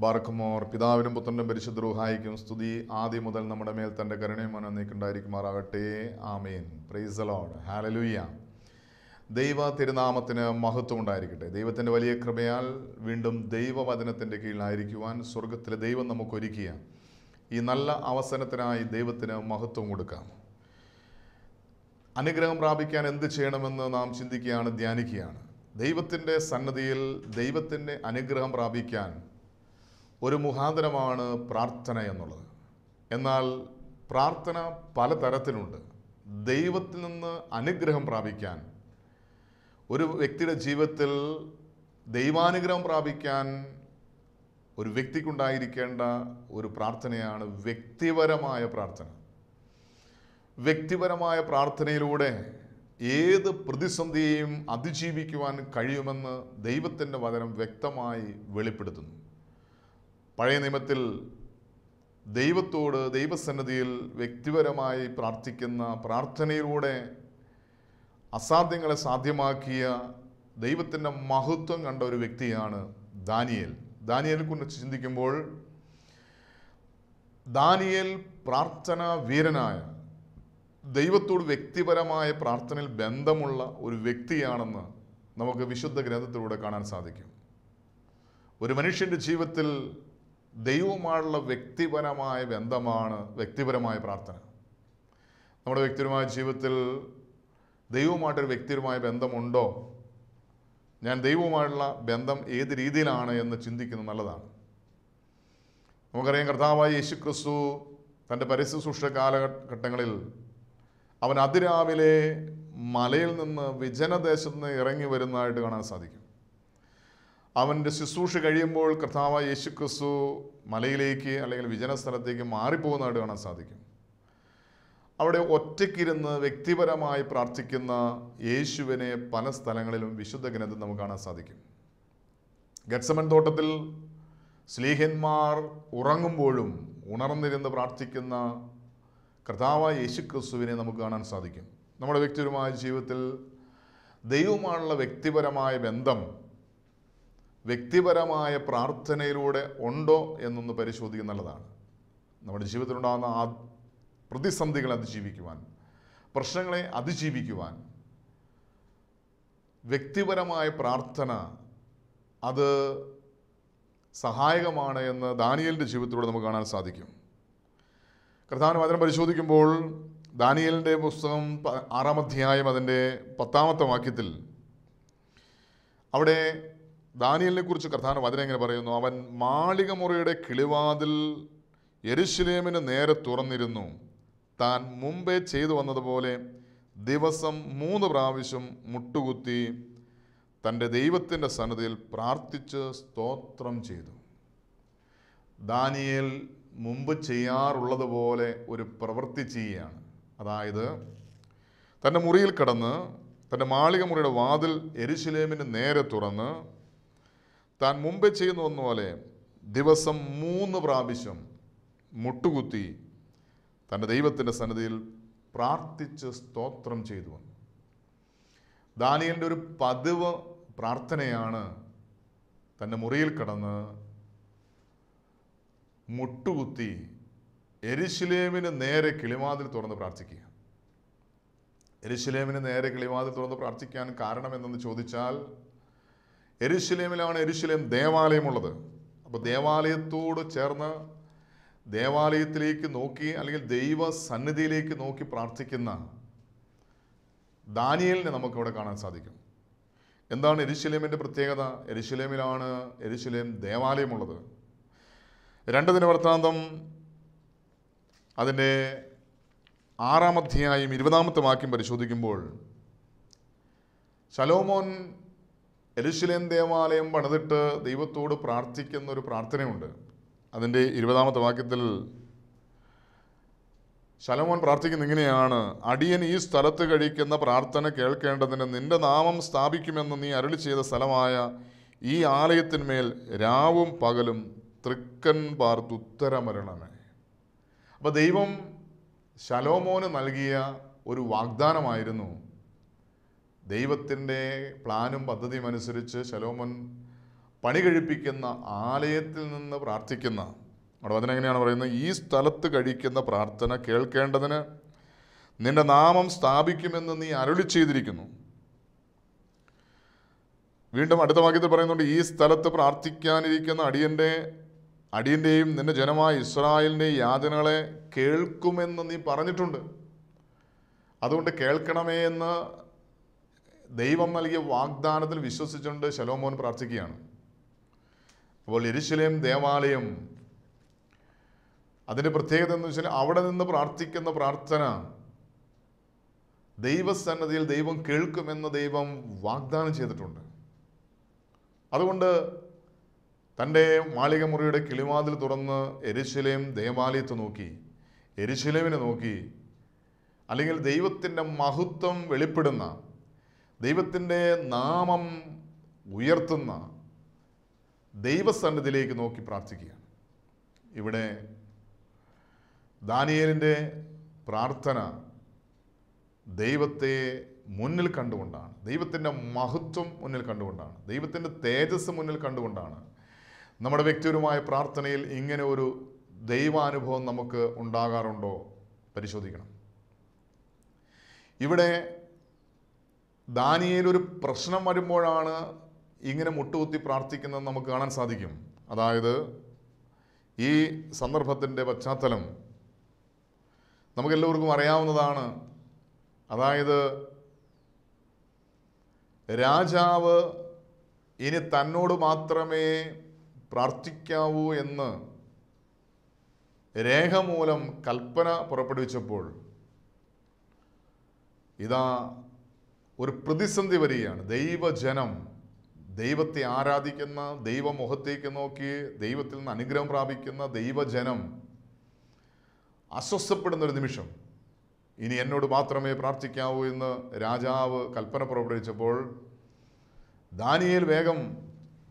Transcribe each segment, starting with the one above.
ബാറക്കുമോർ പിതാവിനും പുത്രനും പരിശുദ്ധ റൂഹായിക്കും സ്തുതി ആദ്യം മുതൽ നമ്മുടെ മേൽ തൻ്റെ കരുണയും മനോനീക്കുണ്ടായിരിക്കുമാറാകട്ടെ. ആമേൻ. Praise the Lord. ഹല്ലേലൂയ. ദൈവ തിരുനാമത്തിന് മഹത്വം ഉണ്ടായിരിക്കട്ടെ. ദൈവത്തിൻ്റെ വലിയ കൃപയാൽ വീണ്ടും ദൈവവചനത്തിൻ്റെ കീഴിലായിരിക്കുവാൻ സ്വർഗത്തിലെ ദൈവം നമുക്കൊരുക്കിയ ഈ നല്ല അവസരത്തിനായി ദൈവത്തിന് മഹത്വം കൊടുക്കാം. അനുഗ്രഹം പ്രാപിക്കാൻ എന്ത് ചെയ്യണമെന്ന് നാം ചിന്തിക്കുകയാണ്, ധ്യാനിക്കുകയാണ്. ദൈവത്തിൻ്റെ സന്നദ്ധിയിൽ ദൈവത്തിൻ്റെ അനുഗ്രഹം പ്രാപിക്കാൻ ഒരു മുഖാന്തരമാണ് പ്രാർത്ഥന എന്നുള്ളത്. എന്നാൽ പ്രാർത്ഥന പലതരത്തിലുണ്ട്. ദൈവത്തിൽ നിന്ന് അനുഗ്രഹം പ്രാപിക്കാൻ, ഒരു വ്യക്തിയുടെ ജീവിതത്തിൽ ദൈവാനുഗ്രഹം പ്രാപിക്കാൻ ഒരു വ്യക്തിക്കുണ്ടായിരിക്കേണ്ട ഒരു പ്രാർത്ഥനയാണ് വ്യക്തിപരമായ പ്രാർത്ഥന. വ്യക്തിപരമായ പ്രാർത്ഥനയിലൂടെ ഏത് പ്രതിസന്ധിയെയും അതിജീവിക്കുവാൻ കഴിയുമെന്ന് ദൈവത്തിൻ്റെ വചനം വ്യക്തമായി വെളിപ്പെടുത്തുന്നു. പഴയ നിയമത്തിൽ ദൈവത്തോട് ദൈവസന്നിധിയിൽ വ്യക്തിപരമായി പ്രാർത്ഥിക്കുന്ന പ്രാർത്ഥനയിലൂടെ അസാധ്യങ്ങളെ സാധ്യമാക്കിയ ദൈവത്തിൻ്റെ മഹത്വം കണ്ട ഒരു വ്യക്തിയാണ് ദാനിയേൽ. ദാനിയേലിനെ കുറിച്ച് ചിന്തിക്കുമ്പോൾ ദാനിയേൽ പ്രാർത്ഥന വീരനായ, ദൈവത്തോട് വ്യക്തിപരമായ പ്രാർത്ഥനയിൽ ബന്ധമുള്ള ഒരു വ്യക്തിയാണെന്ന് നമുക്ക് വിശുദ്ധ ഗ്രന്ഥത്തിലൂടെ കാണാൻ സാധിക്കും. ഒരു മനുഷ്യൻ്റെ ജീവിതത്തിൽ ദൈവവുമായുള്ള വ്യക്തിപരമായ ബന്ധമാണ് വ്യക്തിപരമായ പ്രാർത്ഥന. നമ്മുടെ വ്യക്തിപരമായ ജീവിതത്തിൽ ദൈവവുമായിട്ടൊരു വ്യക്തിപരമായ ബന്ധമുണ്ടോ? ഞാൻ ദൈവവുമായുള്ള ബന്ധം ഏത് രീതിയിലാണ് എന്ന് ചിന്തിക്കുന്നത് നല്ലതാണ്. നമുക്കറിയാം, കർത്താവായ യേശുക്രിസ്തു തൻ്റെ പരസ്യശുശ്രൂഷ കാലഘട്ടങ്ങളിൽ അവൻ അതിരാവിലെ മലയിൽ നിന്ന് വിജനദേശത്ത് നിന്ന് ഇറങ്ങി വരുന്നതായിട്ട് കാണാൻ സാധിക്കും. അവൻ്റെ ശുശ്രൂഷ കഴിയുമ്പോൾ കർത്താവായ യേശുക്രിസ്തു മലയിലേക്ക് അല്ലെങ്കിൽ വിജന സ്ഥലത്തേക്ക് മാറിപ്പോകുന്നതായിട്ട് കാണാൻ സാധിക്കും. അവിടെ ഒറ്റയ്ക്കിരുന്ന് വ്യക്തിപരമായി പ്രാർത്ഥിക്കുന്ന യേശുവിനെ പല സ്ഥലങ്ങളിലും വിശുദ്ധ ഗ്രന്ഥത്തിൽ നമുക്ക് കാണാൻ സാധിക്കും. ഗെത്സമൻ തോട്ടത്തിൽ സ്ലീഹന്മാർ ഉറങ്ങുമ്പോഴും ഉണർന്നിരുന്ന് പ്രാർത്ഥിക്കുന്ന കർത്താവായ യേശുക്രിസ്തുവിനെ നമുക്ക് കാണാൻ സാധിക്കും. നമ്മുടെ വ്യക്തിപരമായ ജീവിതത്തിൽ ദൈവവുമായുള്ള വ്യക്തിപരമായ ബന്ധം വ്യക്തിപരമായ പ്രാർത്ഥനയിലൂടെ ഉണ്ടോ എന്നൊന്ന് പരിശോധിക്കുക നല്ലതാണ്. നമ്മുടെ ജീവിതത്തിലുണ്ടാകുന്ന പ്രതിസന്ധികളെ അതിജീവിക്കുവാൻ, പ്രശ്നങ്ങളെ അതിജീവിക്കുവാൻ വ്യക്തിപരമായ പ്രാർത്ഥന അത് സഹായകമാണ് എന്ന് ദാനിയേലിൻ്റെ ജീവിതത്തിലൂടെ നമുക്ക് കാണാൻ സാധിക്കും. കർത്താവിൻ്റെ വചനം പരിശോധിക്കുമ്പോൾ ദാനിയേലിൻ്റെ പുസ്തകം 6-ാം അധ്യായം അതിൻ്റെ 10-ാമത്തെ വാക്യത്തിൽ അവിടെ ദാനിയേലിനെ കുറിച്ച് കർത്താവിൻ്റെ വചനം എങ്ങനെ പറയുന്നു? അവൻ മാളിക മുറിയുടെ കിളിവാതിൽ യെരുശലേമിന് നേരെ തുറന്നിരുന്നു. താൻ മുമ്പേ ചെയ്തു വന്നതുപോലെ ദിവസം 3 പ്രാവശ്യം മുട്ടുകുത്തി തൻ്റെ ദൈവത്തിൻ്റെ സന്നിധിയിൽ പ്രാർത്ഥിച്ച് സ്തോത്രം ചെയ്തു. ദാനിയേൽ മുമ്പ് ചെയ്യാറുള്ളതുപോലെ ഒരു പ്രവൃത്തി ചെയ്യുകയാണ്. അതായത് തൻ്റെ മുറിയിൽ കടന്ന് തൻ്റെ മാളിക മുറിയുടെ വാതിൽ യെരുശലേമിന് നേരെ തുറന്ന് താൻ മുമ്പേ ചെയ്യുന്ന പോലെ ദിവസം 3 പ്രാവശ്യം മുട്ടുകുത്തി തൻ്റെ ദൈവത്തിൻ്റെ സന്നിധിയിൽ പ്രാർത്ഥിച്ച് സ്തോത്രം ചെയ്തു വന്നു. ദാനിയേലിൻ്റെ ഒരു പതിവ് പ്രാർത്ഥനയാണ് തൻ്റെ മുറിയിൽ കടന്ന് മുട്ടുകുത്തി യെരുശലേമിന് നേരെ കിളിവാതിൽ തുറന്ന് പ്രാർത്ഥിക്കുക. യെരുശലേമിന് നേരെ കിളിവാതിൽ തുറന്ന് പ്രാർത്ഥിക്കാൻ കാരണം എന്തെന്ന് ചോദിച്ചാൽ, യെരുശലേമിലാണ് യെരുശലേം ദേവാലയമുള്ളത്. അപ്പോൾ ദേവാലയത്തോട് ചേർന്ന് ദേവാലയത്തിലേക്ക് നോക്കി അല്ലെങ്കിൽ ദൈവ സന്നിധിയിലേക്ക് നോക്കി പ്രാർത്ഥിക്കുന്ന ദാനിയേലിനെ നമുക്കിവിടെ കാണാൻ സാധിക്കും. എന്താണ് യെരുശലേമിൻ്റെ പ്രത്യേകത? യെരുശലേമിലാണ് യെരുശലേം ദേവാലയമുള്ളത്. 2 ദിനവൃത്താന്തം അതിൻ്റെ 6-ാം അധ്യായം 20-ാമത്തെ വാക്യം പരിശോധിക്കുമ്പോൾ ശലോമോൻ യെരുശലേം ദേവാലയം പണിതിട്ട് ദൈവത്തോട് പ്രാർത്ഥിക്കുന്ന ഒരു പ്രാർത്ഥനയുണ്ട്. അതിൻ്റെ 20-ാമത്തെ വാക്യത്തിൽ ശലോമോൻ പ്രാർത്ഥിക്കുന്ന ഇങ്ങനെയാണ്: അടിയൻ ഈ സ്ഥലത്ത് കഴിക്കുന്ന പ്രാർത്ഥന കേൾക്കേണ്ടതിന് നിന്റെ നാമം സ്ഥാപിക്കുമെന്ന് നീ അരുളി ചെയ്ത സ്ഥലമായ ഈ ആലയത്തിന്മേൽ രാവും പകലും തൃക്കൻ പാർത്തുത്തരമരണമേ. അപ്പോൾ ദൈവം ശലോമോന് നൽകിയ ഒരു വാഗ്ദാനമായിരുന്നു. ദൈവത്തിൻ്റെ പ്ലാനും പദ്ധതിയും അനുസരിച്ച് ശലോമോൻ പണി കഴിപ്പിക്കുന്ന ആലയത്തിൽ നിന്ന് പ്രാർത്ഥിക്കുന്ന, അവിടെ വചനം എങ്ങനെയാണ് പറയുന്നത്? ഈ സ്ഥലത്ത് കഴിക്കുന്ന പ്രാർത്ഥന കേൾക്കേണ്ടതിന് നിന്റെ നാമം സ്ഥാപിക്കുമെന്ന് നീ അരുളി ചെയ്തിരിക്കുന്നു. വീണ്ടും അടുത്ത വാക്യത്തിൽ പറയുന്നുണ്ട്, ഈ സ്ഥലത്ത് പ്രാർത്ഥിക്കാനിരിക്കുന്ന അടിയൻ്റെയും നിന്റെ ജനമായ ഇസ്രായേലിൻ്റെയും യാതനകളെ കേൾക്കുമെന്ന് നീ പറഞ്ഞിട്ടുണ്ട്. അതുകൊണ്ട് കേൾക്കണമേ എന്ന് ദൈവം നൽകിയ വാഗ്ദാനത്തിൽ വിശ്വസിച്ചുകൊണ്ട് ശലോമോൻ പ്രാർത്ഥിക്കുകയാണ്. അപ്പോൾ യെരൂശലേം ദേവാലയം, അതിൻ്റെ പ്രത്യേകത എന്ന് വെച്ചാൽ അവിടെ നിന്ന് പ്രാർത്ഥിക്കുന്ന പ്രാർത്ഥന ദൈവസന്നിധിയിൽ ദൈവം കേൾക്കുമെന്ന് ദൈവം വാഗ്ദാനം ചെയ്തിട്ടുണ്ട്. അതുകൊണ്ട് തൻ്റെ മാളിക മുറിയുടെ കിളിവാതിൽ തുറന്ന് യെരൂശലേം ദേവാലയത്തെ നോക്കി, യെരൂശലേമിനെ നോക്കി, അല്ലെങ്കിൽ ദൈവത്തിൻ്റെ മഹത്വം വെളിപ്പെടുന്ന, ദൈവത്തിൻ്റെ നാമം ഉയർത്തുന്ന ദൈവസന്നിധിയിലേക്ക് നോക്കി പ്രാർത്ഥിക്കുകയാണ്. ഇവിടെ ദാനിയേലിൻ്റെ പ്രാർത്ഥന ദൈവത്തെ മുന്നിൽ കണ്ടുകൊണ്ടാണ്, ദൈവത്തിൻ്റെ മഹത്വം മുന്നിൽ കണ്ടുകൊണ്ടാണ്, ദൈവത്തിൻ്റെ തേജസ് മുന്നിൽ കണ്ടുകൊണ്ടാണ്. നമ്മുടെ വ്യക്തിപരമായ പ്രാർത്ഥനയിൽ ഇങ്ങനെ ഒരു ദൈവാനുഭവം നമുക്ക് ഉണ്ടാകാറുണ്ടോ? പരിശോധിക്കണം. ഇവിടെ ദാനിയേൽ ഒരു പ്രശ്നം വരുമ്പോഴാണ് ഇങ്ങനെ മുട്ടുകുത്തി പ്രാർത്ഥിക്കുന്നത് നമുക്ക് കാണാൻ സാധിക്കും. അതായത് ഈ സന്ദർഭത്തിൻ്റെ പശ്ചാത്തലം നമുക്കെല്ലാവർക്കും അറിയാവുന്നതാണ്. അതായത് രാജാവ് ഇനി തന്നോട് മാത്രമേ പ്രാർത്ഥിക്കാവൂ എന്ന് രേഖമൂലം കൽപ്പന പുറപ്പെടുവിച്ചപ്പോൾ ഇതാ ഒരു പ്രതിസന്ധി വരികയാണ്. ദൈവജനം, ദൈവത്തെ ആരാധിക്കുന്ന, ദൈവമുഖത്തേക്ക് നോക്കി ദൈവത്തിൽ നിന്ന് അനുഗ്രഹം പ്രാപിക്കുന്ന ദൈവജനം അസ്വസ്ഥപ്പെടുന്നൊരു നിമിഷം. ഇനി എന്നോട് മാത്രമേ പ്രാർത്ഥിക്കാവൂ എന്ന് രാജാവ് കൽപ്പന പുറപ്പെടുവിച്ചപ്പോൾ ദാനിയേൽ വേഗം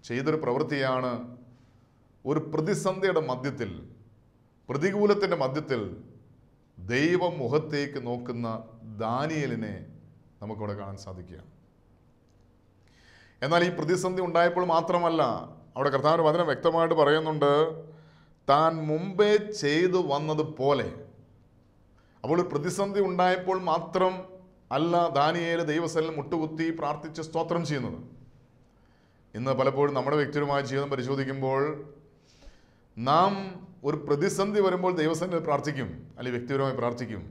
ചെയ്തൊരു പ്രവൃത്തിയാണ്, ഒരു പ്രതിസന്ധിയുടെ മധ്യത്തിൽ, പ്രതികൂലത്തിൻ്റെ മധ്യത്തിൽ ദൈവമുഖത്തേക്ക് നോക്കുന്ന ദാനിയേലിനെ നമുക്കിവിടെ കാണാൻ സാധിക്കുക. എന്നാൽ ഈ പ്രതിസന്ധി ഉണ്ടായപ്പോൾ മാത്രമല്ല, അവിടെ കർത്താവിൻ്റെ വചനം വ്യക്തമായിട്ട് പറയുന്നുണ്ട്, താൻ മുമ്പേ ചെയ്തു വന്നതുപോലെ. അപ്പോൾ ഒരു പ്രതിസന്ധി ഉണ്ടായപ്പോൾ മാത്രം അല്ല ദാനിയേൽ ദൈവസന്നിധിയിൽ മുട്ടുകുത്തി പ്രാർത്ഥിച്ച് സ്തോത്രം ചെയ്യുന്നത്. ഇന്ന് പലപ്പോഴും നമ്മുടെ വ്യക്തിപരമായ ജീവിതം പരിശോധിക്കുമ്പോൾ നാം ഒരു പ്രതിസന്ധി വരുമ്പോൾ ദൈവസന്നിധിയിൽ പ്രാർത്ഥിക്കും, അല്ലെങ്കിൽ വ്യക്തിപരമായി പ്രാർത്ഥിക്കും.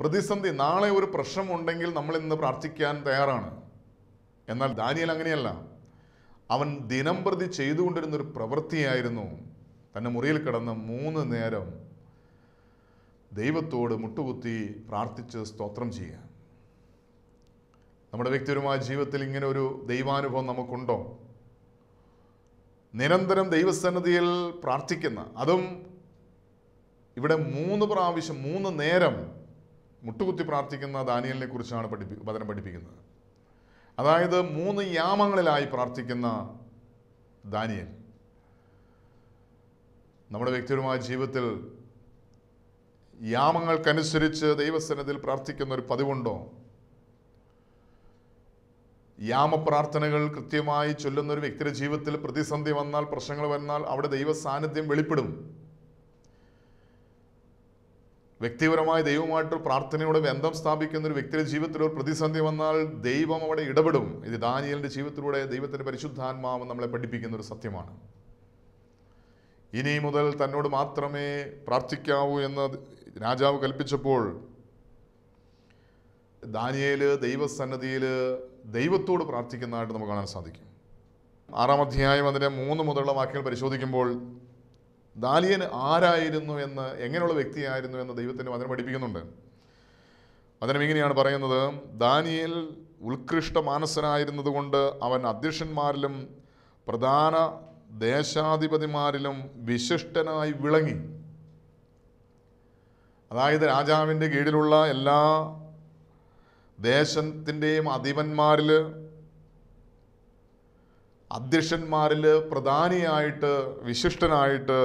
പ്രതിസന്ധി, നാളെ ഒരു പ്രശ്നമുണ്ടെങ്കിൽ നമ്മൾ ഇന്ന് പ്രാർത്ഥിക്കാൻ തയ്യാറാണ്. എന്നാൽ ദാനിയേൽ അങ്ങനെയല്ല. അവൻ ദിനംപ്രതി ചെയ്തുകൊണ്ടിരുന്നൊരു പ്രവൃത്തിയായിരുന്നു തൻ്റെ മുറിയിൽ കിടന്ന് 3 നേരം ദൈവത്തോട് മുട്ടുകുത്തി പ്രാർത്ഥിച്ച് സ്തോത്രം ചെയ്യുക. നമ്മുടെ വ്യക്തിപരമായ ജീവിതത്തിൽ ഇങ്ങനെ ഒരു ദൈവാനുഭവം നമുക്കുണ്ടോ? നിരന്തരം ദൈവസന്നിധിയിൽ പ്രാർത്ഥിക്കുന്ന, അതും ഇവിടെ 3 പ്രാവശ്യം 3 നേരം മുട്ടുകുത്തി പ്രാർത്ഥിക്കുന്ന ദാനിയേലിനെ കുറിച്ചാണ് വചനം പഠിപ്പിക്കുന്നത്. അതായത് 3 യാമങ്ങളിലായി പ്രാർത്ഥിക്കുന്ന ദാനിയേൽ. നമ്മുടെ വ്യക്തിപരമായ ജീവിതത്തിൽ യാമങ്ങൾക്കനുസരിച്ച് ദൈവസന്നിധിയിൽ പ്രാർത്ഥിക്കുന്ന ഒരു പതിവുണ്ടോ? യാമപ്രാർത്ഥനകൾ കൃത്യമായി ചൊല്ലുന്ന ഒരു വ്യക്തിയുടെ ജീവിതത്തിൽ പ്രതിസന്ധി വന്നാൽ, പ്രശ്നങ്ങൾ വന്നാൽ അവിടെ ദൈവ സാന്നിധ്യം വെളിപ്പെടും. വ്യക്തിപരമായി ദൈവമായിട്ട് പ്രാർത്ഥനയോടെ ബന്ധം സ്ഥാപിക്കുന്ന ഒരു വ്യക്തിയുടെ ജീവിതത്തിൽ ഒരു പ്രതിസന്ധി വന്നാൽ ദൈവം അവിടെ ഇടപെടും. ഇത് ദാനിയേലിൻ്റെ ജീവിതത്തിലൂടെ ദൈവത്തിൻ്റെ പരിശുദ്ധാത്മാവ് നമ്മളെ പഠിപ്പിക്കുന്ന ഒരു സത്യമാണ്. ഇനി മുതൽ തന്നോട് മാത്രമേ പ്രാർത്ഥിക്കാവൂ എന്ന് രാജാവ് കൽപ്പിച്ചപ്പോൾ ദാനിയേൽ ദൈവസന്നിധിയിൽ ദൈവത്തോട് പ്രാർത്ഥിക്കുന്നതായിട്ട് നമുക്ക് കാണാൻ സാധിക്കും. 6-ാം അധ്യായം അതിൻ്റെ 3 മുതലുള്ള വാക്യങ്ങൾ പരിശോധിക്കുമ്പോൾ ദാനിയേൽ ആരായിരുന്നു എന്ന്, എങ്ങനെയുള്ള വ്യക്തിയായിരുന്നു എന്ന് ദൈവത്തിൻ്റെ വചനം പഠിപ്പിക്കുന്നുണ്ട്. വചനം ഇങ്ങനെയാണ് പറയുന്നത്, ദാനിയേൽ ഉത്കൃഷ്ട മാനസനായിരുന്നത് കൊണ്ട് അവൻ അധ്യക്ഷന്മാരിലും പ്രധാന ദേശാധിപതിമാരിലും വിശിഷ്ടനായി വിളങ്ങി. അതായത് രാജാവിൻ്റെ കീഴിലുള്ള എല്ലാ ദേശത്തിൻ്റെയും അധിപന്മാരിൽ, അധ്യക്ഷന്മാരിൽ പ്രധാനിയായിട്ട്, വിശിഷ്ടനായിട്ട്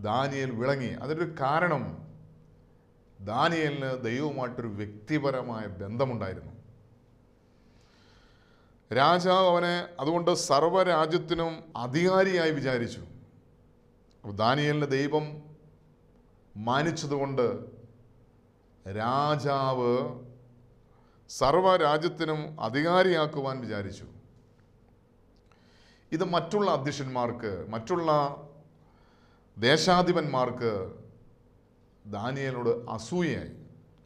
ദാനിയേൽ വിളങ്ങി. അതിനൊരു കാരണം ദാനിയേലിന് ദൈവവുമായിട്ടൊരു വ്യക്തിപരമായ ബന്ധമുണ്ടായിരുന്നു. രാജാവ് അവനെ അതുകൊണ്ട് സർവ്വരാജ്യത്തിനും അധികാരിയായി വിചാരിച്ചു. ദാനിയേലിനെ ദൈവം മാനിച്ചതുകൊണ്ട് രാജാവ് സർവ്വരാജ്യത്തിനും അധികാരിയാക്കുവാൻ വിചാരിച്ചു. ഇത് മറ്റുള്ള അധ്യക്ഷന്മാർക്ക്, മറ്റുള്ള ദേശാധിപന്മാർക്ക് ദാനിയേലിനോട് അസൂയയായി.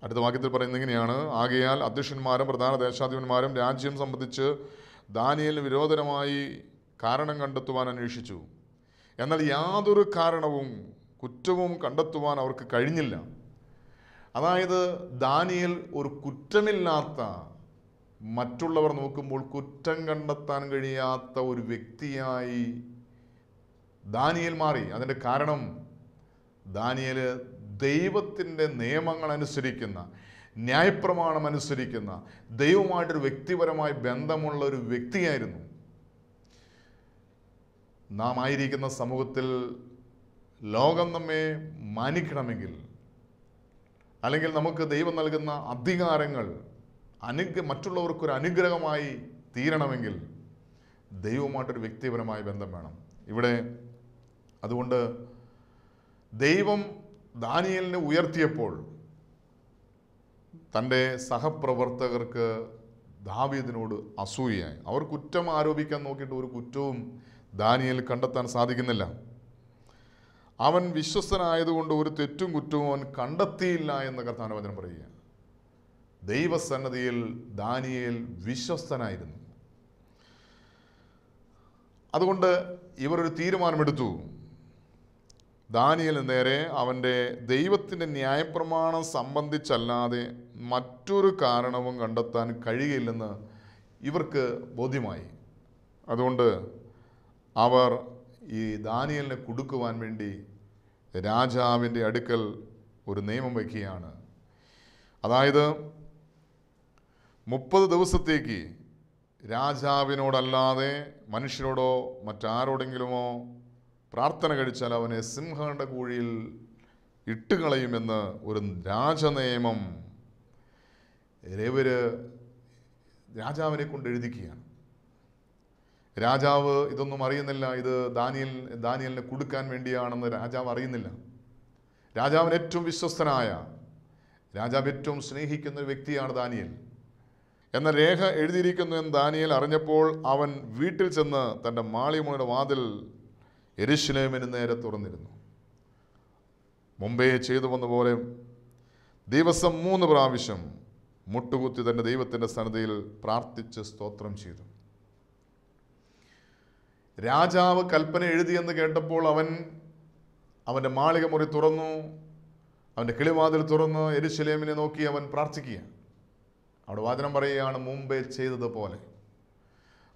അടുത്ത വാക്യത്തിൽ പറയുന്നത് ഇങ്ങനെയാണ്: ആകയാൽ അധ്യക്ഷന്മാരും പ്രധാന ദേശാധിപന്മാരും രാജ്യം സംബന്ധിച്ച് ദാനിയേലിന് വിരോധമായി കാരണം കണ്ടെത്തുവാൻ അന്വേഷിച്ചു. എന്നാൽ യാതൊരു കാരണവും കുറ്റവും കണ്ടെത്തുവാൻ അവർക്ക് കഴിഞ്ഞില്ല. അതായത് ദാനിയേൽ ഒരു കുറ്റമില്ലാത്ത, മറ്റുള്ളവർ നോക്കുമ്പോൾ കുറ്റം കണ്ടെത്താൻ കഴിയാത്ത ഒരു വ്യക്തിയായി ദാനിയേൽ മാറി. അതിൻ്റെ കാരണം ദാനിയേൽ ദൈവത്തിൻ്റെ നിയമങ്ങൾ അനുസരിക്കുന്ന, ന്യായപ്രമാണം അനുസരിക്കുന്ന, ദൈവമായിട്ടൊരു വ്യക്തിപരമായ ബന്ധമുള്ള ഒരു വ്യക്തിയായിരുന്നു. നാം ആയിരിക്കുന്ന സമൂഹത്തിൽ ലോകം നമ്മെ മാനിക്കണമെങ്കിൽ, അല്ലെങ്കിൽ നമുക്ക് ദൈവം നൽകുന്ന അധികാരങ്ങൾ മറ്റുള്ളവർക്കൊരു അനുഗ്രഹമായി തീരണമെങ്കിൽ ദൈവമായിട്ടൊരു വ്യക്തിപരമായ ബന്ധം വേണം. ഇവിടെ അതുകൊണ്ട് ദൈവം ദാനിയേലിനെ ഉയർത്തിയപ്പോൾ തൻ്റെ സഹപ്രവർത്തകർക്ക് ദാവീദിനോട് അസൂയയായി. അവർ കുറ്റം ആരോപിക്കാൻ നോക്കിയിട്ട് ഒരു കുറ്റവും ദാനിയേൽ കണ്ടെത്താൻ സാധിക്കുന്നില്ല. അവൻ വിശ്വസ്തനായതുകൊണ്ട് ഒരു തെറ്റും കുറ്റവും അവൻ കണ്ടെത്തിയില്ല എന്ന് കർത്താവിന്റെ വചനം പറയുക. ദൈവസന്നിധിയിൽ ദാനിയേൽ വിശ്വസ്തനായിരുന്നു. അതുകൊണ്ട് ഇവർ ഒരു തീരുമാനമെടുത്തു. ദാനിയേലിന് നേരെ അവൻ്റെ ദൈവത്തിൻ്റെ ന്യായപ്രമാണം സംബന്ധിച്ചല്ലാതെ മറ്റൊരു കാരണവും കണ്ടെത്താൻ കഴിയില്ലെന്ന് ഇവർക്ക് ബോധ്യമായി. അതുകൊണ്ട് അവർ ഈ ദാനിയേലിനെ കുടുക്കുവാൻ വേണ്ടി രാജാവിൻ്റെ അടുക്കൽ ഒരു നിയമം വയ്ക്കുകയാണ്. അതായത് 30 ദിവസത്തേക്ക് രാജാവിനോടല്ലാതെ മനുഷ്യരോടോ മറ്റാരോടെങ്കിലുമോ പ്രാർത്ഥന കഴിച്ചാൽ അവനെ സിംഹങ്ങളുടെ കുഴിയിൽ ഇട്ടുകളയുമെന്ന് ഒരു രാജനിയമം ഇവർ രാജാവിനെ കൊണ്ട് എഴുതിക്കുകയാണ്. രാജാവ് ഇതൊന്നും അറിയുന്നില്ല. ഇത് ദാനിയേലിനെ കൊടുക്കാൻ വേണ്ടിയാണെന്ന് രാജാവ് അറിയുന്നില്ല. രാജാവിന് ഏറ്റവും വിശ്വസ്തനായ, രാജാവ് ഏറ്റവും സ്നേഹിക്കുന്ന ഒരു വ്യക്തിയാണ് ദാനിയേൽ. എന്ന രേഖ എഴുതിയിരിക്കുന്നു എന്ന് ദാനിയേൽ അറിഞ്ഞപ്പോൾ അവൻ വീട്ടിൽ ചെന്ന് തൻ്റെ മാളികമുറിയുടെ വാതിൽ യെരൂശലേമിന് നേരെ തുറന്നിരുന്നു. മുമ്പേ ചെയ്തു വന്ന പോലെ ദിവസം 3 പ്രാവശ്യം മുട്ടുകുത്തി തൻ്റെ ദൈവത്തിൻ്റെ സന്നിധിയിൽ പ്രാർത്ഥിച്ച് സ്തോത്രം ചെയ്തു. രാജാവ് കൽപ്പന എഴുതിയെന്ന് കേട്ടപ്പോൾ അവൻ്റെ മാളികമുറി തുറന്നു, അവൻ്റെ കിളിവാതിൽ തുറന്ന് യെരൂശലേമിനെ നോക്കി അവൻ പ്രാർത്ഥിക്കുക. അവിടെ വചനം പറയുകയാണ്, മുമ്പേ ചെയ്തതുപോലെ.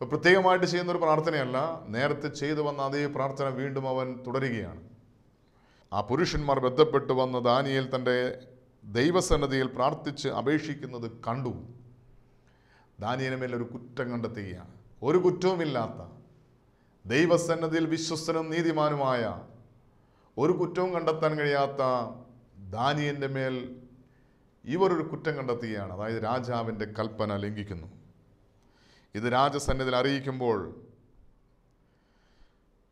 പ്രത്യേകമായിട്ട് ചെയ്യുന്നൊരു പ്രാർത്ഥനയല്ല, നേരത്തെ ചെയ്തു വന്ന അതേ പ്രാർത്ഥന വീണ്ടും അവൻ തുടരുകയാണ്. ആ പുരുഷന്മാർ ബന്ധപ്പെട്ട് വന്ന് ദാനിയേൽ തൻ്റെ ദൈവസന്നിധിയിൽ പ്രാർത്ഥിച്ച് അപേക്ഷിക്കുന്നത് കണ്ടു. ദാനിയേലിന് മേൽ ഒരു കുറ്റം കണ്ടെത്തുകയാണ്. ഒരു കുറ്റവുമില്ലാത്ത, ദൈവസന്നിധിയിൽ വിശ്വസ്തനും നീതിമാനുമായ, ഒരു കുറ്റവും കണ്ടെത്താൻ കഴിയാത്ത ദാനിയേലിൻ്റെ മേൽ ഇവരൊരു കുറ്റം കണ്ടെത്തുകയാണ്. അതായത് രാജാവിൻ്റെ കൽപ്പന ലംഘിക്കുന്നു. ഇത് രാജസന്നിധിയിൽ അറിയിക്കുമ്പോൾ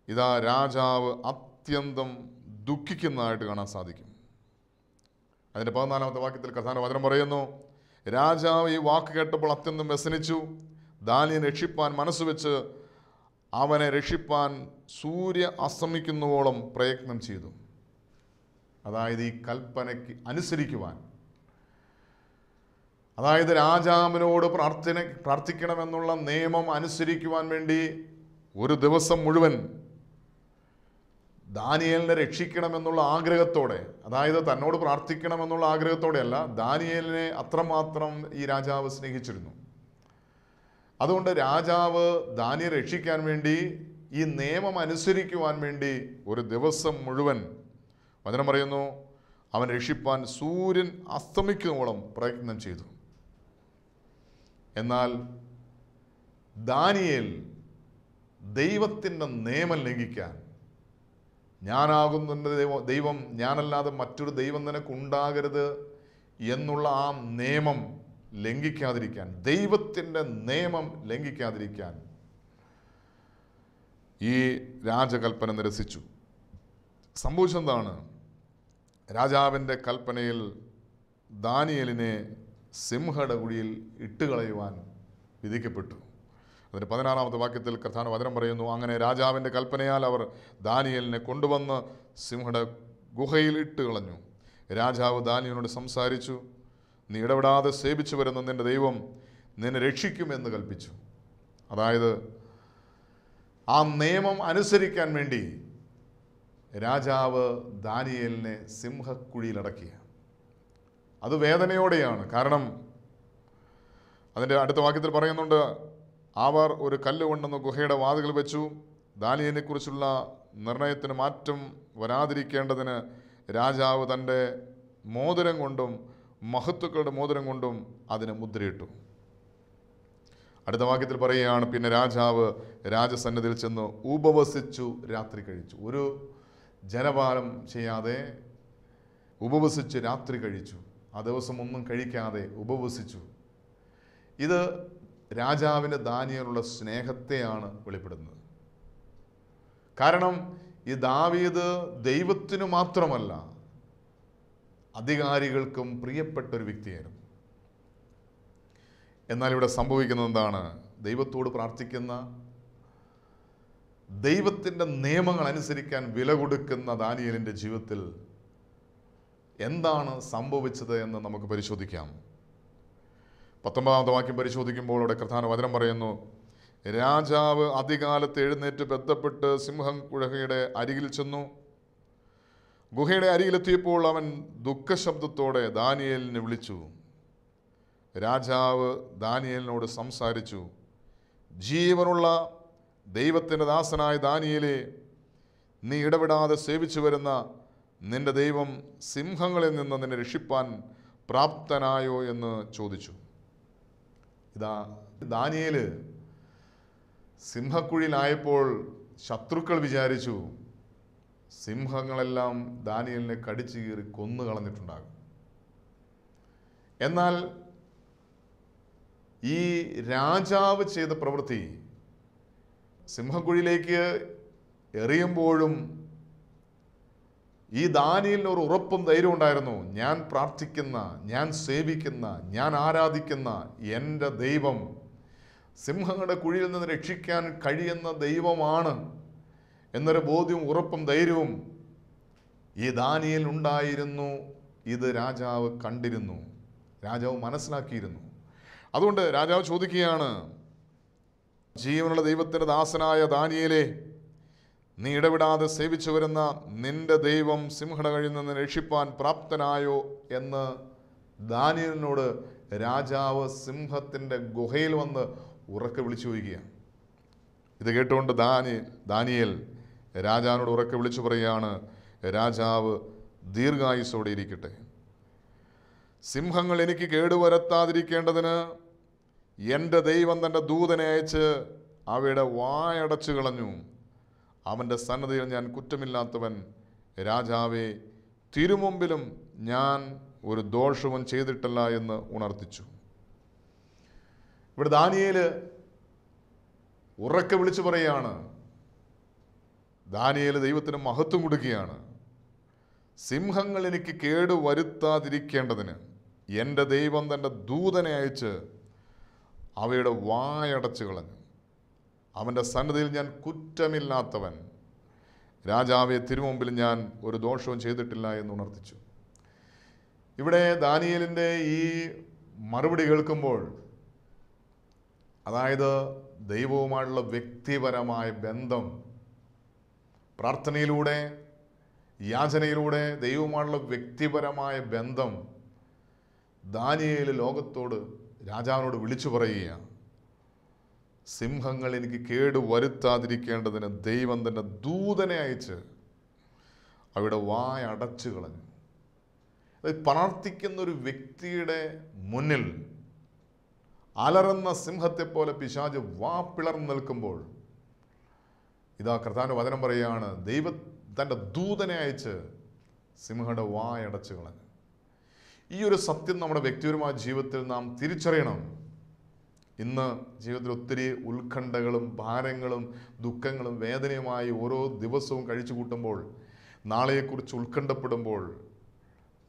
ഇതാ രാജാവ് അത്യന്തം ദുഃഖിക്കുന്നതായിട്ട് കാണാൻ സാധിക്കും. അതിൻ്റെ 14-ാമത്തെ വാക്യത്തിൽ കർത്താവിന്റെ വചനം പറയുന്നു, രാജാവ് ഈ വാക്ക് കേട്ടപ്പോൾ അത്യന്തം വ്യസനിച്ചു. ദാനിയേലിനെ രക്ഷിപ്പാൻ മനസ്സുവെച്ച് അവനെ രക്ഷിപ്പാൻ സൂര്യ അസ്തമിക്കുന്നുവോളം പ്രയത്നം ചെയ്തു. അതായത് ഈ കൽപ്പനയ്ക്ക് അനുസരിക്കുവാൻ, അതായത് രാജാവിനോട് പ്രാർത്ഥിക്കണമെന്നുള്ള നിയമം അനുസരിക്കുവാൻ വേണ്ടി ഒരു ദിവസം മുഴുവൻ ദാനിയേലിനെ രക്ഷിക്കണമെന്നുള്ള ആഗ്രഹത്തോടെ, അതായത് തന്നോട് പ്രാർത്ഥിക്കണമെന്നുള്ള ആഗ്രഹത്തോടെയല്ല, ദാനിയേലിനെ അത്രമാത്രം ഈ രാജാവ് സ്നേഹിച്ചിരുന്നു. അതുകൊണ്ട് രാജാവ് ദാനിയേൽ രക്ഷിക്കാൻ വേണ്ടി, ഈ നിയമം അനുസരിക്കുവാൻ വേണ്ടി ഒരു ദിവസം മുഴുവൻ, വചനം പറയുന്നു, അവൻ രക്ഷിപ്പാൻ സൂര്യൻ അസ്തമിക്കുവോളം പ്രയത്നം ചെയ്തു. എന്നാൽ ദാനിയേൽ ദൈവത്തിൻ്റെ നിയമം ലംഘിക്കാൻ, ഞാനാകുന്ന ദൈവം, ഞാനല്ലാതെ മറ്റൊരു ദൈവം നിനക്കുണ്ടാകരുത് എന്നുള്ള ആ നിയമം ലംഘിക്കാതിരിക്കാൻ, ദൈവത്തിൻ്റെ നിയമം ലംഘിക്കാതിരിക്കാൻ ഈ രാജകൽപ്പന നിരസിച്ചു. സംഭവിച്ചെന്താണ്? രാജാവിൻ്റെ കൽപ്പനയിൽ ദാനിയേലിനെ സിംഹയുടെ കുഴിയിൽ ഇട്ടുകളയുവാൻ വിധിക്കപ്പെട്ടു. അതിൻ്റെ 16-ാമത്തെ വാക്യത്തിൽ കർത്താവിന്റെ വചനം പറയുന്നു, അങ്ങനെ രാജാവിൻ്റെ കൽപ്പനയാൽ അവർ ദാനിയേലിനെ കൊണ്ടുവന്ന് സിംഹയുടെ ഗുഹയിൽ ഇട്ടുകളഞ്ഞു. രാജാവ് ദാനിയേലിനോട് സംസാരിച്ചു, നീ ഇടപെടാതെ സേവിച്ചു വരുന്ന നിന്റെ ദൈവം നിന്നെ രക്ഷിക്കുമെന്ന് കൽപ്പിച്ചു. അതായത് ആ നിയമം അനുസരിക്കാൻ വേണ്ടി രാജാവ് ദാനിയേലിനെ സിംഹക്കുഴിയിലടക്കിയ. അത് വേദനയോടെയാണ്. കാരണം അതിൻ്റെ അടുത്ത വാക്യത്തിൽ പറയുന്നുണ്ട്, അവർ ഒരു കല്ല് കൊണ്ടുവന്ന് ഗുഹയുടെ വാതിൽ വെച്ചു. ദാനിയേലിനെ കുറിച്ചുള്ള നിർണയത്തിന് മാറ്റം വരാതിരിക്കേണ്ടതിന് രാജാവ് തൻ്റെ മോതിരം കൊണ്ടും മഹത്തുക്കളുടെ മോതിരം കൊണ്ടും അതിന് മുദ്രയിട്ടു. അടുത്ത വാക്യത്തിൽ പറയുകയാണ്, പിന്നെ രാജാവ് രാജസന്നിധിയിൽ ചെന്ന് ഉപവസിച്ചു രാത്രി കഴിച്ചു. ഒരു ജലപാനം ചെയ്യാതെ ഉപവസിച്ച് രാത്രി കഴിച്ചു. ആ ദിവസം ഒന്നും കഴിക്കാതെ ഉപവസിച്ചു. ഇത് രാജാവിന് ദാനിയേലുള്ള സ്നേഹത്തെയാണ് വെളിപ്പെടുന്നത്. കാരണം ഈ ദാവീദ് ദൈവത്തിനു മാത്രമല്ല അധികാരികൾക്കും പ്രിയപ്പെട്ട ഒരു വ്യക്തിയായിരുന്നു. എന്നാൽ ഇവിടെ സംഭവിക്കുന്നത് എന്താണ്? ദൈവത്തോട് പ്രാർത്ഥിക്കുന്ന, ദൈവത്തിൻ്റെ നിയമങ്ങൾ അനുസരിക്കാൻ വില കൊടുക്കുന്ന ദാനിയേലിൻ്റെ ജീവിതത്തിൽ എന്താണ് സംഭവിച്ചത് എന്ന് നമുക്ക് പരിശോധിക്കാം. 19-ാമത്തെ വാക്യം പരിശോധിക്കുമ്പോൾ അവിടെ കർത്താവിന്റെ വചനം പറയുന്നു, രാജാവ് അതികാലത്ത് എഴുന്നേറ്റ് ബന്ധപ്പെട്ട് സിംഹം ഗുഹയുടെ അരികിൽ ചെന്നു. ഗുഹയുടെ അരികിലെത്തിയപ്പോൾ അവൻ ദുഃഖശബ്ദത്തോടെ ദാനിയേലിനെ വിളിച്ചു. രാജാവ് ദാനിയേലിനോട് സംസാരിച്ചു, ജീവനുള്ള ദൈവത്തിൻ്റെ ദാസനായ ദാനിയേലേ, നീ ഇടപെടാതെ സേവിച്ചു വരുന്ന നിന്റെ ദൈവം സിംഹങ്ങളിൽ നിന്ന് നിന്നെ രക്ഷിപ്പാൻ പ്രാപ്തനായോ എന്ന് ചോദിച്ചു. ഇതാ ദാനിയേല് സിംഹക്കുഴിയിലായപ്പോൾ ശത്രുക്കൾ വിചാരിച്ചു സിംഹങ്ങളെല്ലാം ദാനിയേലിനെ കടിച്ചു കീറി കൊന്നു കളഞ്ഞിട്ടുണ്ടാകും. എന്നാൽ ഈ രാജാവ് ചെയ്ത പ്രവൃത്തി, സിംഹക്കുഴിയിലേക്ക് എറിയുമ്പോഴും ഈ ദാനിയേലിന് ഒരു ഉറപ്പും ധൈര്യവും ഉണ്ടായിരുന്നു. ഞാൻ പ്രാർത്ഥിക്കുന്ന, ഞാൻ സേവിക്കുന്ന, ഞാൻ ആരാധിക്കുന്ന എൻ്റെ ദൈവം സിംഹങ്ങളുടെ കുഴിയിൽ നിന്ന് രക്ഷിക്കാൻ കഴിയുന്ന ദൈവമാണ് എന്നൊരു ബോധ്യവും ഉറപ്പും ധൈര്യവും ഈ ദാനിയേലിന് ഉണ്ടായിരുന്നു. ഇത് രാജാവ് കണ്ടിരുന്നു, രാജാവ് മനസ്സിലാക്കിയിരുന്നു. അതുകൊണ്ട് രാജാവ് ചോദിക്കുകയാണ്, ജീവനുള്ള ദൈവത്തിൻ്റെ ദാസനായ ദാനിയേലേ, നീ ഇടപെടാതെ സേവിച്ചു വരുന്ന നിന്റെ ദൈവം സിംഹയുടെ കയ്യിൽ നിന്ന് രക്ഷിപ്പാൻ പ്രാപ്തനായോ എന്ന് ദാനിയേലിനോട് രാജാവ് സിംഹത്തിൻ്റെ ഗുഹയിൽ വന്ന് ഉറക്കെ വിളിച്ചു ചോദിക്കുകയാണ്. ഇത് കേട്ടുകൊണ്ട് ദാനിയേൽ രാജാവിനോട് ഉറക്കെ വിളിച്ചു പറയുകയാണ്, രാജാവ് ദീർഘായുസ്സോടെ ഇരിക്കട്ടെ. സിംഹങ്ങൾ എനിക്ക് കേടുവരുത്താതിരിക്കേണ്ടതിന് എൻ്റെ ദൈവം തൻ്റെ ദൂതനെ അയച്ച് അവയുടെ വായടച്ചു കളഞ്ഞു. അവൻ്റെ സന്നദ്ധയിൽ ഞാൻ കുറ്റമില്ലാത്തവൻ. രാജാവേ, തിരുമുമ്പിലും ഞാൻ ഒരു ദോഷവും ചെയ്തിട്ടില്ല എന്ന് ഉണർത്തിച്ചു. ഇവിടെ ദാനിയേല് ഉറക്കെ വിളിച്ചു പറയുകയാണ്, ദാനിയേല് ദൈവത്തിന് മഹത്വം കൊടുക്കുകയാണ്. സിംഹങ്ങൾ എനിക്ക് കേടുവരുത്താതിരിക്കേണ്ടതിന് എൻ്റെ ദൈവം തൻ്റെ ദൂതനെ അയച്ച് അവയുടെ വായടച്ചു കളഞ്ഞു. അവൻ്റെ സന്നദ്ധയിൽ ഞാൻ കുറ്റമില്ലാത്തവൻ. രാജാവെ, തിരുമുമ്പിൽ ഞാൻ ഒരു ദോഷവും ചെയ്തിട്ടില്ല എന്ന് ഉണർത്തിച്ചു. ഇവിടെ ദാനിയേലിൻ്റെ ഈ മറുപടി കേൾക്കുമ്പോൾ, അതായത് ദൈവവുമായുള്ള വ്യക്തിപരമായ ബന്ധം, പ്രാർത്ഥനയിലൂടെ, യാചനയിലൂടെ ദൈവവുമായുള്ള വ്യക്തിപരമായ ബന്ധം ദാനിയേൽ ലോകത്തോട്, രാജാവിനോട് വിളിച്ചു പറയുകയാണ്. സിംഹങ്ങൾ എനിക്ക് കേടുവരുത്താതിരിക്കേണ്ടതിന് ദൈവം തന്നെ ദൂതനെ അയച്ച് അവയുടെ വായ അടച്ചു കളഞ്ഞു. പ്രാർത്ഥിക്കുന്ന ഒരു വ്യക്തിയുടെ മുന്നിൽ അലറുന്ന സിംഹത്തെ പോലെ പിശാച് വാ പിളർന്നു നിൽക്കുമ്പോൾ ഇതാ കർത്താവിന്റെ വചനം പറയുകയാണ്, ദൈവം തൻ്റെ ദൂതനെ അയച്ച് സിംഹയുടെ വായ അടച്ചു കളഞ്ഞു. ഈ ഒരു സത്യം നമ്മുടെ വ്യക്തിപരമായ ജീവിതത്തിൽ നാം തിരിച്ചറിയണം. ഇന്ന് ജീവിതത്തിൽ ഒത്തിരി ഉത്കണ്ഠകളും ഭാരങ്ങളും ദുഃഖങ്ങളും വേദനയുമായി ഓരോ ദിവസവും കഴിച്ചു കൂട്ടുമ്പോൾ, നാളെയെക്കുറിച്ച് ഉത്കണ്ഠപ്പെടുമ്പോൾ,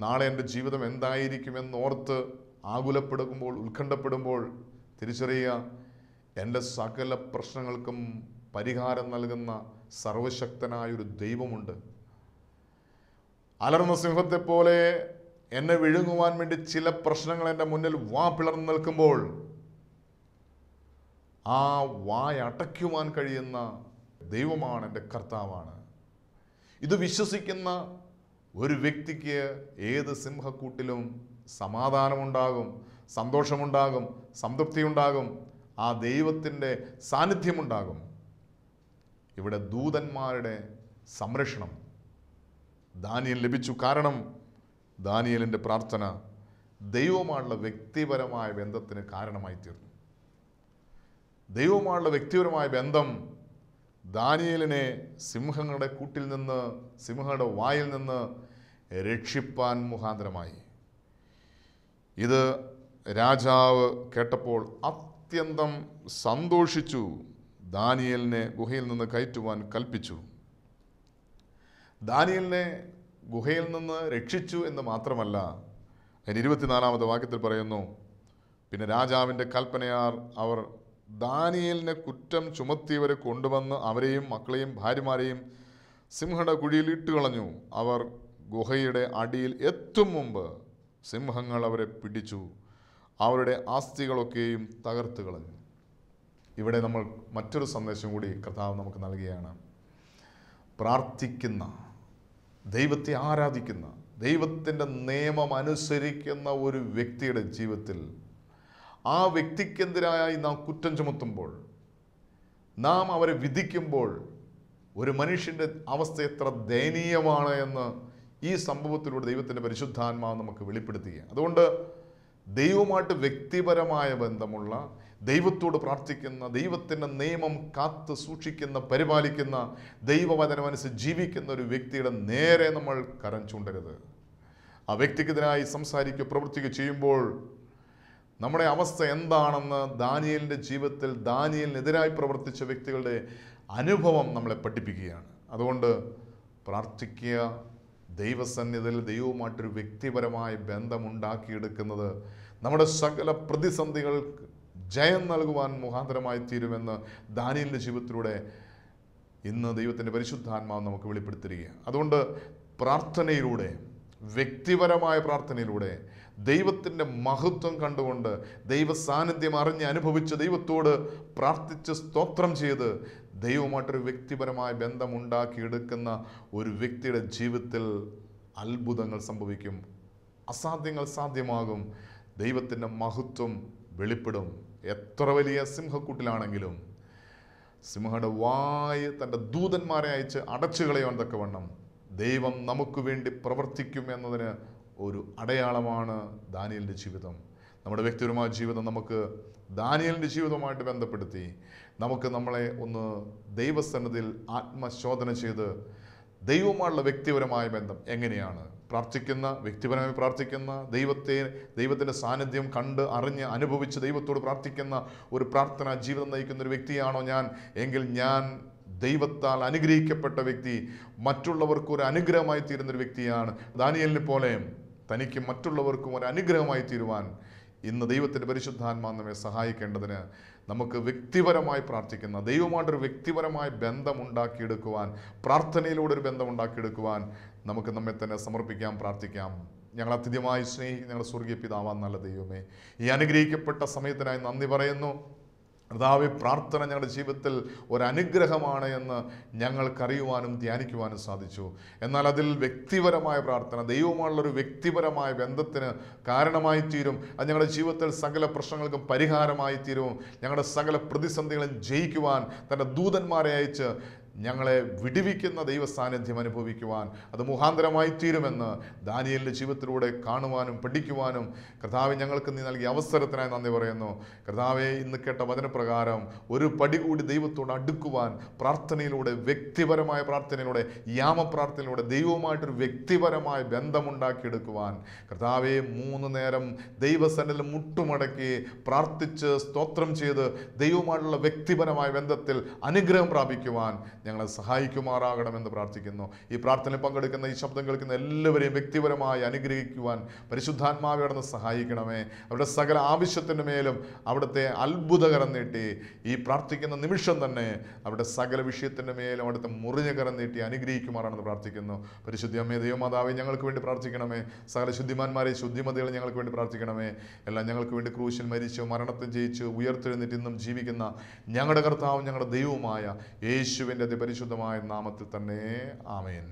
നാളെ എൻ്റെ ജീവിതം എന്തായിരിക്കുമെന്നോർത്ത് ആകുലപ്പെടുമ്പോൾ, ഉത്കണ്ഠപ്പെടുമ്പോൾ തിരിച്ചറിയുക, എൻ്റെ സകല പ്രശ്നങ്ങൾക്കും പരിഹാരം നൽകുന്ന സർവശക്തനായൊരു ദൈവമുണ്ട്. അലർന്ന സിംഹത്തെ പോലെ എന്നെ വിഴുങ്ങുവാൻ വേണ്ടി ചില പ്രശ്നങ്ങൾ എൻ്റെ മുന്നിൽ വാ പിളർന്നു നിൽക്കുമ്പോൾ ആ വായടയ്ക്കുവാൻ കഴിയുന്ന ദൈവമാണ് എൻ്റെ കർത്താവാണ്. ഇത് വിശ്വസിക്കുന്ന ഒരു വ്യക്തിക്ക് ഏത് സിംഹക്കൂട്ടിലും സമാധാനമുണ്ടാകും, സന്തോഷമുണ്ടാകും, സംതൃപ്തിയുണ്ടാകും, ആ ദൈവത്തിൻ്റെ സാന്നിധ്യമുണ്ടാകും. ഇവിടെ ദൂതന്മാരുടെ സംരക്ഷണം ദാനിയേൽ ലഭിച്ചു. കാരണം ദാനിയേലിൻ്റെ പ്രാർത്ഥന ദൈവമായുള്ള വ്യക്തിപരമായ ബന്ധത്തിന് കാരണമായി തീർന്നു. ദൈവമായുള്ള വ്യക്തിപരമായ ബന്ധം ദാനിയേലിനെ സിംഹങ്ങളുടെ കൂട്ടിൽ നിന്ന്, സിംഹങ്ങളുടെ വായിൽ നിന്ന് രക്ഷിപ്പാൻ മുഖാന്തരമായി. ഇത് രാജാവ് കേട്ടപ്പോൾ അത്യന്തം സന്തോഷിച്ചു. ദാനിയേലിനെ ഗുഹയിൽ നിന്ന് കയറ്റുവാൻ കൽപ്പിച്ചു. ദാനിയേലിനെ ഗുഹയിൽ നിന്ന് രക്ഷിച്ചു എന്ന് മാത്രമല്ല, അതിന് 24-ാമത്തെ വാക്യത്തിൽ പറയുന്നു, പിന്നെ രാജാവിൻ്റെ കൽപ്പനയാർ അവർ ദാനിയേലിനെ കുറ്റം ചുമത്തിയവരെ കൊണ്ടുവന്ന് അവരെയും മക്കളെയും ഭാര്യമാരെയും സിംഹയുടെ കുഴിയിൽ ഇട്ടുകളഞ്ഞു. അവർ ഗുഹയുടെ അടിയിൽ എത്തും മുമ്പ് സിംഹങ്ങൾ അവരെ പിടിച്ചു, അവരുടെ ആസ്തികളൊക്കെയും തകർത്ത് കളഞ്ഞു. ഇവിടെ നമ്മൾ മറ്റൊരു സന്ദേശം കൂടി കർത്താവ് നമുക്ക് നൽകുകയാണ്. പ്രാർത്ഥിക്കുന്ന, ദൈവത്തെ ആരാധിക്കുന്ന, ദൈവത്തിൻ്റെ നിയമം അനുസരിക്കുന്ന ഒരു വ്യക്തിയുടെ ജീവിതത്തിൽ ആ വ്യക്തിക്കെതിരായി നാം കുറ്റം ചുമത്തുമ്പോൾ, നാം അവരെ വിധിക്കുമ്പോൾ ഒരു മനുഷ്യൻ്റെ അവസ്ഥ എത്ര ദയനീയമാണ് എന്ന് ഈ സംഭവത്തിലൂടെ ദൈവത്തിൻ്റെ പരിശുദ്ധാത്മാവ് നമുക്ക് വെളിപ്പെടുത്തുകയാണ്. അതുകൊണ്ട് ദൈവമായിട്ട് വ്യക്തിപരമായ ബന്ധമുള്ള, ദൈവത്തോട് പ്രാർത്ഥിക്കുന്ന, ദൈവത്തിൻ്റെ നിയമം കാത്ത് സൂക്ഷിക്കുന്ന, പരിപാലിക്കുന്ന, ദൈവവചനമനുസരിച്ച് ജീവിക്കുന്ന ഒരു വ്യക്തിയുടെ നേരെ നമ്മൾ കരം ചൂണ്ടരുത്. ആ വ്യക്തിക്കെതിരായി സംസാരിക്കുക, പ്രവർത്തിക്കുക ചെയ്യുമ്പോൾ നമ്മുടെ അവസ്ഥ എന്താണെന്ന് ദാനിയേലിൻ്റെ ജീവിതത്തിൽ ദാനിയേലിനെതിരായി പ്രവർത്തിച്ച വ്യക്തികളുടെ അനുഭവം നമ്മളെ പഠിപ്പിക്കുകയാണ്. അതുകൊണ്ട് പ്രാർത്ഥിക്കുക, ദൈവസന്നിധിയിൽ ദൈവവുമായിട്ടൊരു വ്യക്തിപരമായ ബന്ധമുണ്ടാക്കിയെടുക്കുന്നത് നമ്മുടെ സകല പ്രതിസന്ധികൾക്ക് ജയം നൽകുവാൻ മുഖാന്തരമായി തീരുമെന്ന് ദാനിയേലിൻ്റെ ജീവിതത്തിലൂടെ ഇന്ന് ദൈവത്തിൻ്റെ പരിശുദ്ധാത്മാവ് നമുക്ക് വെളിപ്പെടുത്തിയിരിക്കുകയാണ്. അതുകൊണ്ട് പ്രാർത്ഥനയിലൂടെ, വ്യക്തിപരമായ പ്രാർത്ഥനയിലൂടെ, ദൈവത്തിൻ്റെ മഹത്വം കണ്ടുകൊണ്ട്, ദൈവ സാന്നിധ്യം അറിഞ്ഞ് അനുഭവിച്ച് ദൈവത്തോട് പ്രാർത്ഥിച്ച് സ്തോത്രം ചെയ്ത് ദൈവവുമായിട്ടൊരു വ്യക്തിപരമായ ബന്ധമുണ്ടാക്കിയെടുക്കുന്ന ഒരു വ്യക്തിയുടെ ജീവിതത്തിൽ അത്ഭുതങ്ങൾ സംഭവിക്കും, അസാധ്യങ്ങൾ സാധ്യമാകും, ദൈവത്തിൻ്റെ മഹത്വം വെളിപ്പെടും. എത്ര വലിയ സിംഹക്കൂട്ടിലാണെങ്കിലും സിംഹയുടെ വായ് തൻ്റെ ദൂതന്മാരെ അയച്ച് അടച്ചു കളയാൻ തക്കവണ്ണം ദൈവം നമുക്ക് വേണ്ടി പ്രവർത്തിക്കും എന്നതിന് ഒരു അടയാളമാണ് ദാനിയേലിൻ്റെ ജീവിതം. നമ്മുടെ വ്യക്തിപരമായ ജീവിതം നമുക്ക് ദാനിയേലിൻ്റെ ജീവിതവുമായിട്ട് ബന്ധപ്പെടുത്തി നമുക്ക് നമ്മളെ ഒന്ന് ദൈവസന്നിധിയിൽ ആത്മശോധന ചെയ്ത് ദൈവവുമായുള്ള വ്യക്തിപരമായ ബന്ധം എങ്ങനെയാണ്, പ്രാർത്ഥിക്കുന്ന, വ്യക്തിപരമായി പ്രാർത്ഥിക്കുന്ന, ദൈവത്തിൻ്റെ സാന്നിധ്യം കണ്ട് അറിഞ്ഞ് അനുഭവിച്ച് ദൈവത്തോട് പ്രാർത്ഥിക്കുന്ന ഒരു പ്രാർത്ഥനാ ജീവിതം നയിക്കുന്ന ഒരു വ്യക്തിയാണോ ഞാൻ എങ്കിൽ ഞാൻ ദൈവത്താൽ അനുഗ്രഹിക്കപ്പെട്ട വ്യക്തി, മറ്റുള്ളവർക്കും ഒരു അനുഗ്രഹമായി തീരുന്നൊരു വ്യക്തിയാണ്. ദാനിയേലിനെ പോലെ തനിക്ക് മറ്റുള്ളവർക്കും ഒരു അനുഗ്രഹമായി തീരുവാൻ ഇന്ന് ദൈവത്തിൻ്റെ പരിശുദ്ധാത്മാവ് നമ്മെ സഹായിക്കേണ്ടതിന് നമുക്ക് വ്യക്തിപരമായി പ്രാർത്ഥിക്കുന്ന, ദൈവമായിട്ടൊരു വ്യക്തിപരമായ ബന്ധമുണ്ടാക്കിയെടുക്കുവാൻ, പ്രാർത്ഥനയിലൂടെ ഒരു ബന്ധമുണ്ടാക്കിയെടുക്കുവാൻ നമുക്ക് നമ്മെ തന്നെ സമർപ്പിക്കാം, പ്രാർത്ഥിക്കാം. ഞങ്ങൾ അത്യധികമായി സ്നേഹിക്കുന്ന ഞങ്ങളുടെ സ്വർഗീയ പിതാവാൻ നല്ല ദൈവമേ, ഈ അനുഗ്രഹിക്കപ്പെട്ട സമയത്തിനായി നന്ദി പറയുന്നു. കർത്താവേ, പ്രാർത്ഥന ഞങ്ങളുടെ ജീവിതത്തിൽ ഒരനുഗ്രഹമാണ് എന്ന് ഞങ്ങൾക്കറിയുവാനും ധ്യാനിക്കുവാനും സാധിച്ചു. എന്നാൽ അതിൽ വ്യക്തിപരമായ പ്രാർത്ഥന, ദൈവമായുള്ളൊരു വ്യക്തിപരമായ ബന്ധത്തിന് കാരണമായി തീരും. അത് ഞങ്ങളുടെ ജീവിതത്തിൽ സകല പ്രശ്നങ്ങൾക്കും പരിഹാരമായി തീരും. ഞങ്ങളുടെ സകല പ്രതിസന്ധികളും ജയിക്കുവാൻ തൻ്റെ ദൂതന്മാരെ അയച്ച് ഞങ്ങളെ വിടുവിക്കുന്ന ദൈവ സാന്നിധ്യം അനുഭവിക്കുവാൻ അത് മുഖാന്തരമായി തീരുമെന്ന് ദാനിയേലിൻ്റെ ജീവിതത്തിലൂടെ കാണുവാനും പഠിക്കുവാനും കർത്താവെ ഞങ്ങൾക്ക് നീ നൽകിയ അവസരത്തിനായി നന്ദി പറയുന്നു. കർത്താവെ, ഇന്ന് കേട്ട വചനപ്രകാരം ഒരു പടി കൂടി ദൈവത്തോട് അടുക്കുവാൻ പ്രാർത്ഥനയിലൂടെ, വ്യക്തിപരമായ പ്രാർത്ഥനയിലൂടെ, യാമപ്രാർത്ഥനയിലൂടെ ദൈവവുമായിട്ടൊരു വ്യക്തിപരമായ ബന്ധമുണ്ടാക്കിയെടുക്കുവാൻ കർത്താവെ 3 നേരം ദൈവസന്നിധിയിൽ മുട്ടുമടക്കി പ്രാർത്ഥിച്ച് സ്തോത്രം ചെയ്ത് ദൈവവുമായിട്ടുള്ള വ്യക്തിപരമായ ബന്ധത്തിൽ അനുഗ്രഹം പ്രാപിക്കുവാൻ ഞങ്ങളെ സഹായിക്കുമാറാകണമെന്ന് പ്രാർത്ഥിക്കുന്നു. ഈ പ്രാർത്ഥനയിൽ പങ്കെടുക്കുന്ന, ഈ ശബ്ദം കേൾക്കുന്ന എല്ലാവരെയും വ്യക്തിപരമായി അനുഗ്രഹിക്കുവാൻ പരിശുദ്ധാത്മാവേ കടന്ന് സഹായിക്കണമേ. അവരുടെ സകല ആവശ്യത്തിൻ്റെ മേലും അവിടുത്തെ അത്ഭുതകരം നീട്ടി ഈ പ്രാർത്ഥിക്കുന്ന നിമിഷം തന്നെ അവരുടെ സകല വിഷയത്തിൻ്റെ മേലും അവിടുത്തെ മുറിഞ്ഞ കരം നീട്ടി അനുഗ്രഹിക്കുമാറാണെന്ന് പ്രാർത്ഥിക്കുന്നു. പരിശുദ്ധ അമ്മേ, ദൈവമാതാവേ, ഞങ്ങൾക്ക് വേണ്ടി പ്രാർത്ഥിക്കണമേ. സകല ശുദ്ധിമാന്മാരെ, ശുദ്ധിമതികളെ ഞങ്ങൾക്ക് വേണ്ടി പ്രാർത്ഥിക്കണമേ. എല്ലാം ഞങ്ങൾക്ക് വേണ്ടി ക്രൂശിൽ മരിച്ചു മരണത്തെ ജയിച്ച് ഉയർത്തെഴുന്നേറ്റ് ഇന്നും ജീവിക്കുന്ന ഞങ്ങളുടെ കർത്താവും ഞങ്ങളുടെ ദൈവവുമായ യേശുവിൻ്റെ അതിപരിശുദ്ധമായ നാമത്തിൽ തന്നെ ആമേൻ.